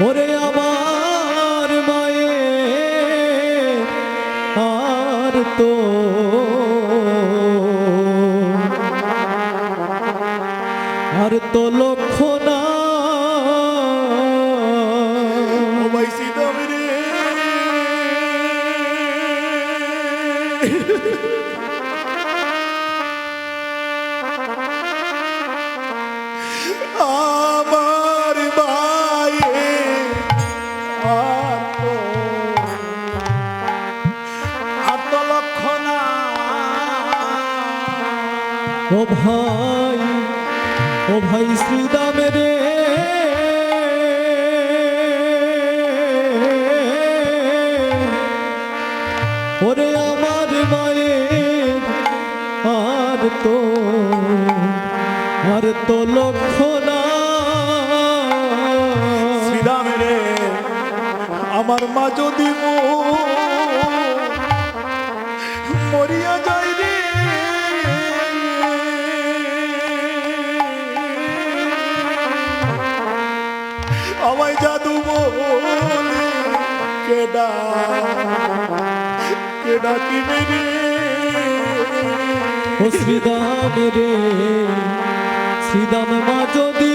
ওরে আমার মায়ে আর তো লক্ষ না আমার মায়ে আর তো লক্ষ না। ও ভাই শ্রীদাম রে ওরে আমার মায়ের আর তো লক্ষ না। শ্রীদাম রে আমার মা যদি মরিয়া যায় রে, আমায় জাদু বলে কেডা কিবে রে। ও শ্রীদাম রে শ্রীদাম মা যদি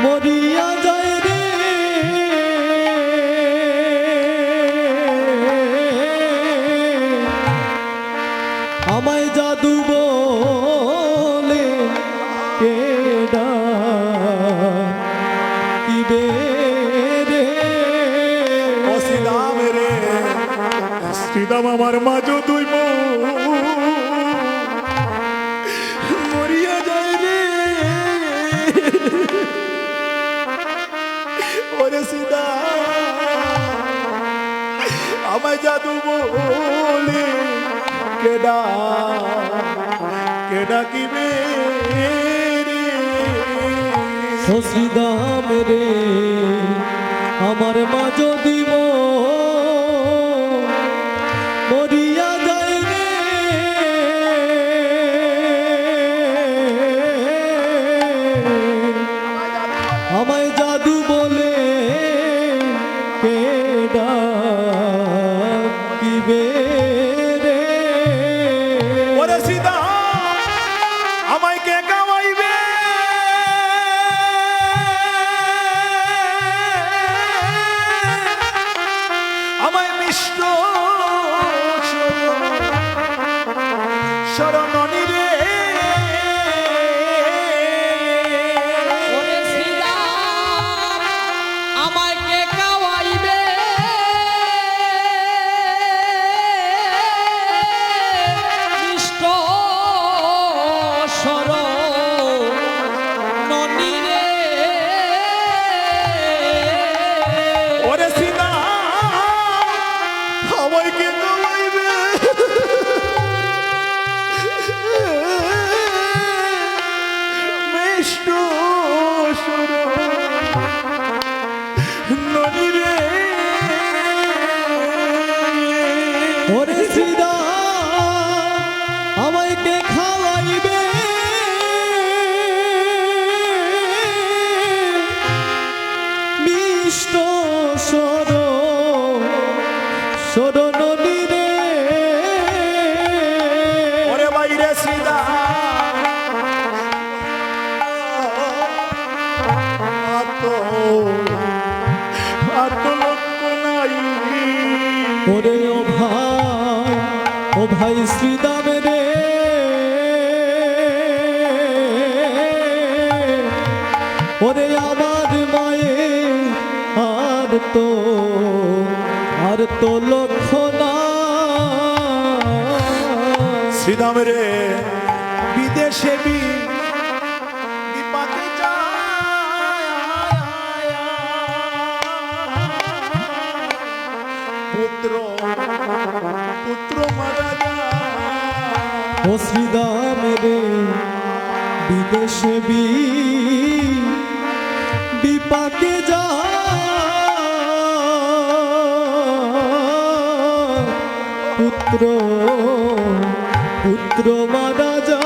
মরিয়া যায় রে, আমায় জাদু বলে কেডা কিবে রে। ও শ্রীদাম রে শ্রীদাম আমার মা যদি মরিয়া যায় রে, ওরে শ্রীদাম আমায় জাদু বলে কেডা কিবে রে। ও শ্রীদাম রে আমার মা যদি মরিয়া যায় রে, আমায় জাদু বলে কেডা কিবে রে। ওরে শ্রীদাম আমায় কে গাওয়াইবে, আমায় মিষ্ট শরণনি রে। ওরে শ্রীদাম আমায় কে খাওয়াইবে, মিষ্ট শরণনি রে। ওরে শ্রীদাম আমায় কে গাওয়াইবে, মিষ্ট শরণনি রে। ওরে শ্রীদাম আমায় কে খাওয়াইবে, মিষ্ট শরণনি রে। ওরে বাইরে শ্রীদাম আত লক্ষ নাই। ওরে ও ভাই শ্রীদাম রে ওরে আমার মায়ে আর তো লক্ষ না। শ্রীদাম রে বিদেশে বিপাকে যায়, পুত্র মারা যায়। ও শ্রীদাম রে বিদেশে বিপাকে যা পুত্র মারা যা।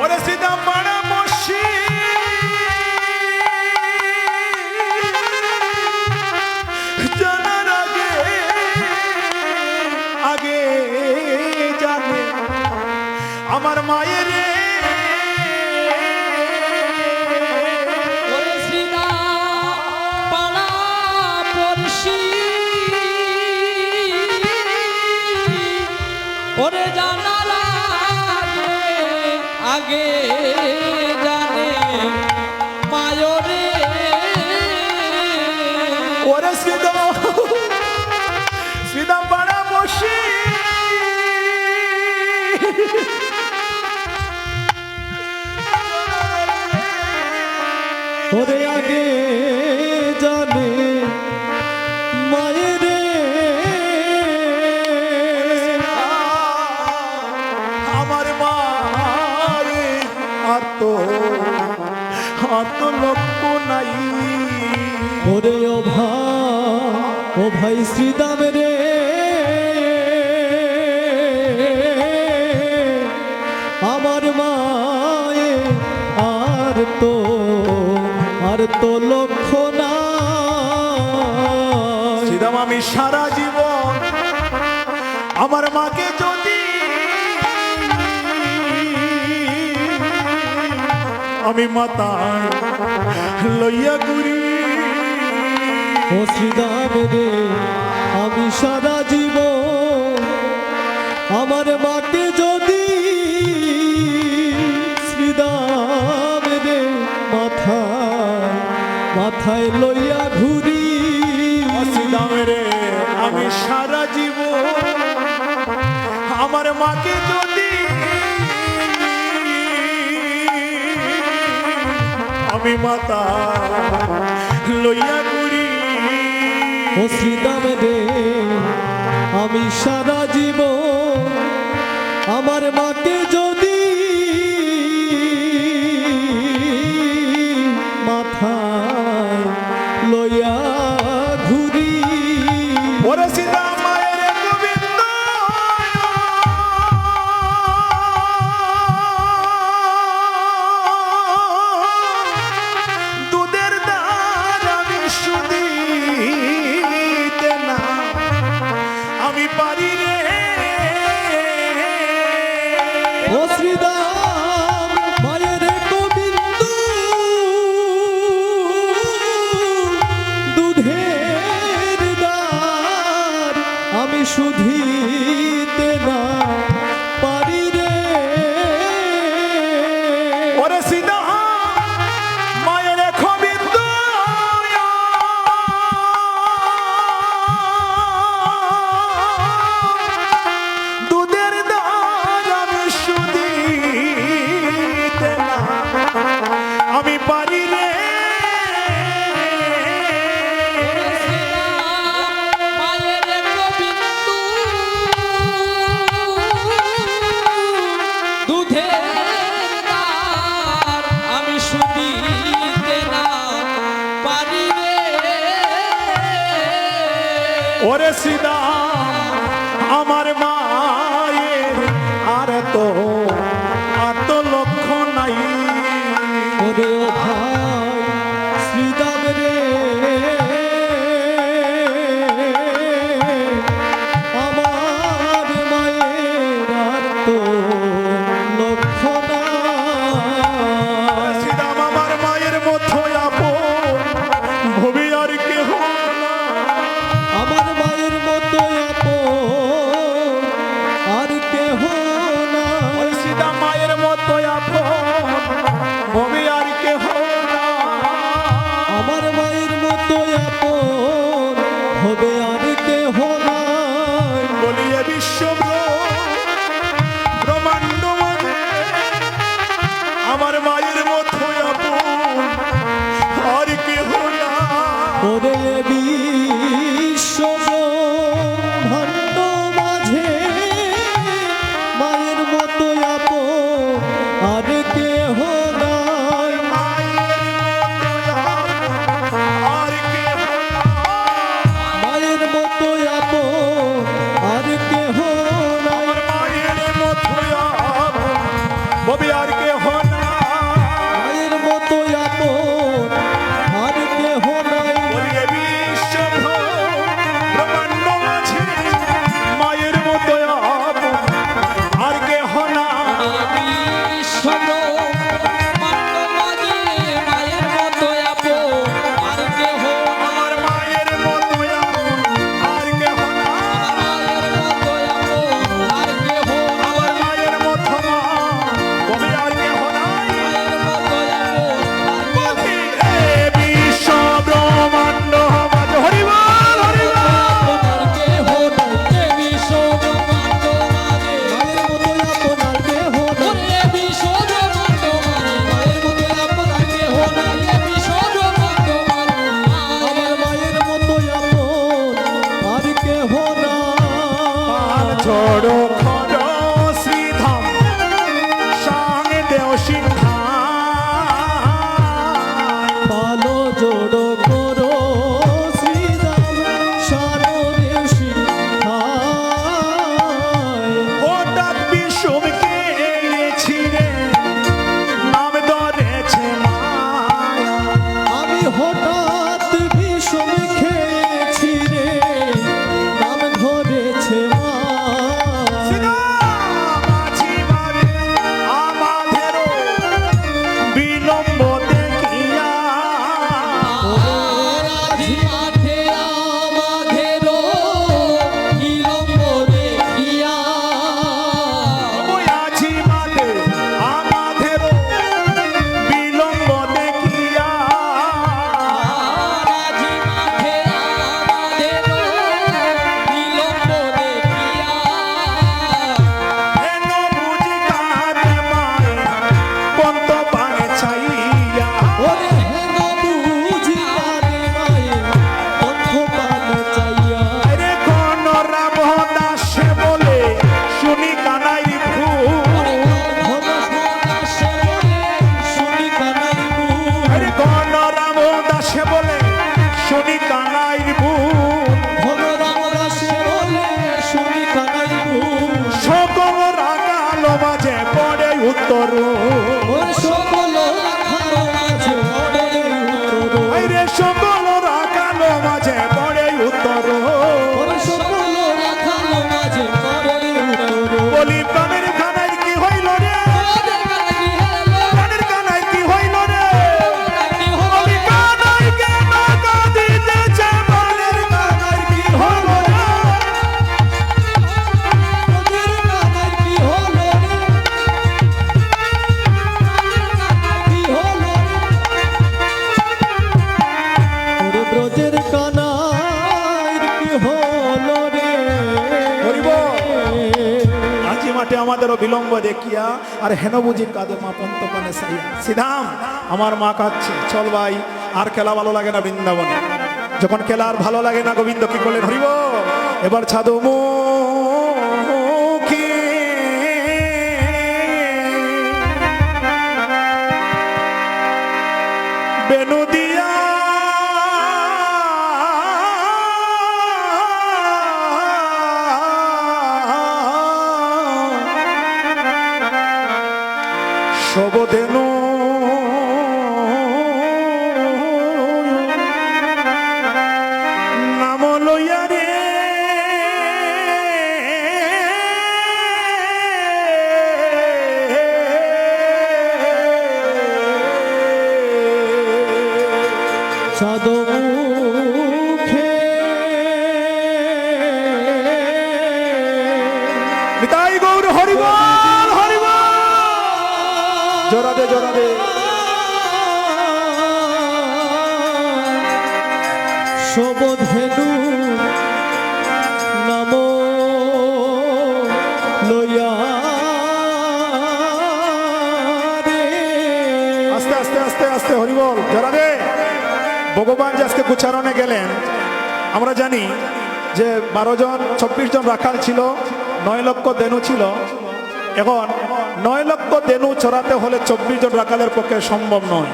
ওরে শ্রীদাম মারা বসি আমার মায়ের রে ওরে শ্রীরাম পাড়া পড়শি ওরে জানার আগে জানে মায়রে ওরে শ্রীদাম পাড়া বসি ওরে আগে জানে মায়ের আমার মারে আর তো লক্ষ্য নাই ওরে ও ভাই শ্রীদাম রে আমার মায়ে আর তো লক্ষ্য না শ্রীদাম আমি সারা জীবন আমার মাকে যদি আমি মাতায় লইয়া ঘুরি ও শ্রীদাম রে আমি সারা জীবন আমার মাকে যদি শ্রীদাম রে মাথায় লইয়া ঘুরি শ্রীদাম রে আমি সারা জীবন আমার মাকে যদি আমি মাতা লইয়া ঘুরি ও শ্রীদাম রে আমি সারা জীবন আমার মাকে যদি মাথায় লইয়া ঘুরি ওরে শ্রীদাম মায়ের গোবিন্দ দুধের দ্বার আমি শুধিতে না আমি পারি রে ও শ্রীদাম মায়ের গোবিন্দ দুধের দ্বার আমি শুধিতে না পারি রে ওরে শ্রীদাম মায়ের গোবিন্দ দুধের দ্বার আমি শুধিতে না আমি পারি রে মায়ের গোবিন্দ দুধের দ্বার আমি শুধিতে না পারি রে ওরে শ্রীদাম আমার মায়ের আর তো লক্ষ্য নাই ওরে ও ভাই শ্রীদাম রে আমার মায়ের আর তো লক্ষ্য না শ্রীদাম আমার মায়ের মতো আপন ভবি আর কেহ না। আমার মায়ের মতো আপন আর কেহ না ওই শ্রীদাম মায়ের মতো আপন ভবি আর কেহ উত্তর ওর সকল রাখার মাঝে পড়ে উত্তর আইরে সকল রাখাল মাঝে পড়ে উত্তর ওর সকল রাখার মাঝে পড়ে উত্তর বলি প্রাণের খানায় কি হইল রে প্রাণের খানায় কি হইল রে বলি কানায় কে টাকা দিতেছে প্রাণের খানায় কি হইল রে ওদের কানার কি হলো রে কি হলো ওরে ব্রজের কানার কি হলো রে হরিব আজি মাঠে আমাদেরও বিলম্ব দেখিয়া আর হেন বুঝি কাঁদে মা পন্ত পানে সাইয়া সিধাম আমার মা কাঁদছে চল ভাই আর খেলা ভালো লাগে না বৃন্দাবনে যখন খেলা আর ভালো লাগে না গোবিন্দ কি করলেন হরিব এবার ছাদু মুখে বেনু দিয়া শবদেনু নাম লইয়া রে সাধু মুখে নিতাই গৌর হরিবল হরিবল জোরা দে জোরা দে শোভধেনু নম লইয়া রে আস্তে আস্তে আস্তে আস্তে হরিবল জোরা দে ভগবান যে আজকে গুচারণে গেলেন আমরা জানি যে 12 জন 24 জন রাখাল ছিল 9 লক্ষ দেনু ছিল এখন 9 লক্ষ দেনু চড়াতে হলে 24 জন রাখালের পক্ষে সম্ভব নয়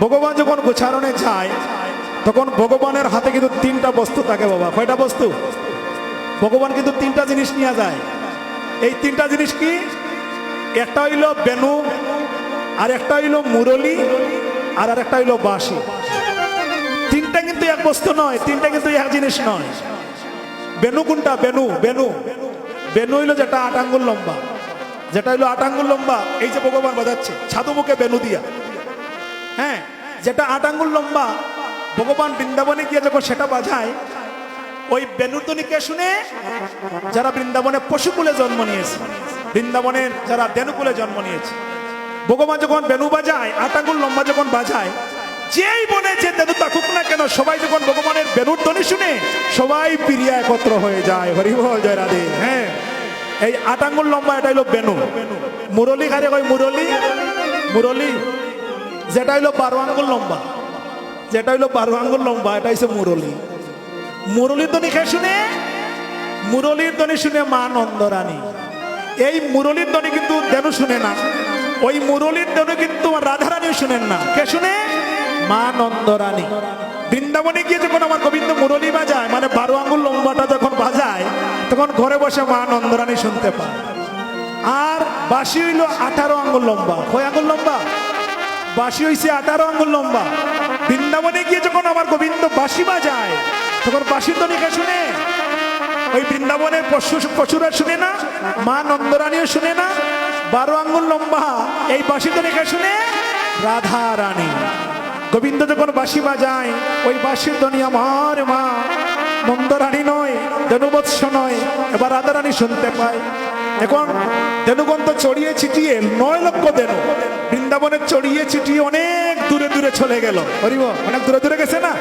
ভগবান যখন গুচারণে যায় তখন ভগবানের হাতে কিন্তু 3টা বস্তু থাকে বাবা কয়টা বস্তু ভগবান কিন্তু 3টা জিনিস নিয়ে যায় এই 3টা জিনিস কি একটা হইল বেনু আর একটা হইল মুরলি আর একটা হইল বাঁশি 3টা কিন্তু এক বস্তু নয় 3টা কিন্তু এক জিনিস নয় বেনু কোনটা বেনু বেনু বেনু হইলো যেটা 8 আঙ্গুল লম্বা যেটা হইলো 8 আঙ্গুল লম্বা এই যে ভগবান বাজাচ্ছে ছাদু মুখে বেনু দিয়া হ্যাঁ যেটা 8 আঙ্গুল লম্বা ভগবান বৃন্দাবনে গিয়ে যখন সেটা বাজায় ওই বেনুর ধ্বনিকে শুনে যারা বৃন্দাবনে পশুকুলে জন্ম নিয়েছে বৃন্দাবনের যারা দেনুকুলে জন্ম নিয়েছে ভগবান যখন বেনু বাজায় 8 আঙ্গুল লম্বা যখন বাজায় যেই বনে যে দেনু থাকুক না কেন সবাই যখন ভগবানের বেনুর ধ্বনি শুনে সবাই প্রিয়া একত্র হয়ে যায় হরি বল জয় রাধে হ্যাঁ এই 8 আঙ্গুল লম্বা এটা হইলো বেনু মুরলি কারে কয় মুরলি মুরলি যেটা হইলো 12 আঙ্গুল লম্বা যেটা হইলো 12 আঙ্গুল লম্বা এটা হইছে মুরলি মুরলির ধ্বনি কে শুনে মুরলির ধ্বনি শুনে মা নন্দরানী এই মুরলির ধ্বনি কিন্তু দেনু শুনে না ওই মুরলির ধ্বনি কিন্তু রাধারানীও শুনেন না কে শুনে মা নন্দরানী বৃন্দাবনে গিয়ে যখন আমার গোবিন্দ মুরলি বাজায় মানে 12 আঙ্গুল লম্বাটা যখন বাজায় তখন ঘরে বসে মা নন্দরানী শুনতে পায় আর বাঁশি হইল 18 আঙ্গুল লম্বা কয় আঙ্গুল লম্বা বাঁশি হইছে 18 আঙ্গুল লম্বা বৃন্দাবনে গিয়ে যখন আমার গোবিন্দ বাঁশি বাজায় তখন বাঁশির ধ্বনিকে শুনে ওই বৃন্দাবনের পশুরা শুনে না মা নন্দরানীও শুনে না 12 আঙ্গুল লম্বা এই বাঁশির ধ্বনিকে শুনে রাধা রানী গোবিন্দ যখন বাঁশি বাজায় ওই বাঁশির ধ্বনি আমার মা নন্দরানী নয় দেনুবৎস নয় এবার রাধা রানী শুনতে পায় এখন দেনুগন্ত চড়িয়ে ছিটিয়ে 9 লক্ষ দেনু বৃন্দাবনে চড়িয়ে ছিটিয়ে অনেক দূরে দূরে চলে গেল হরিব অনেক দূরে দূরে গেছে না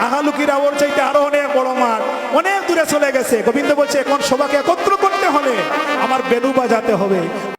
আহালুকির আবর চাইতে আরো অনেক বড় মাঠ অনেক দূরে চলে গেছে গোবিন্দ বলছে এখন সবাইকে একত্র করতে হলে আমার বেনু বাজাতে হবে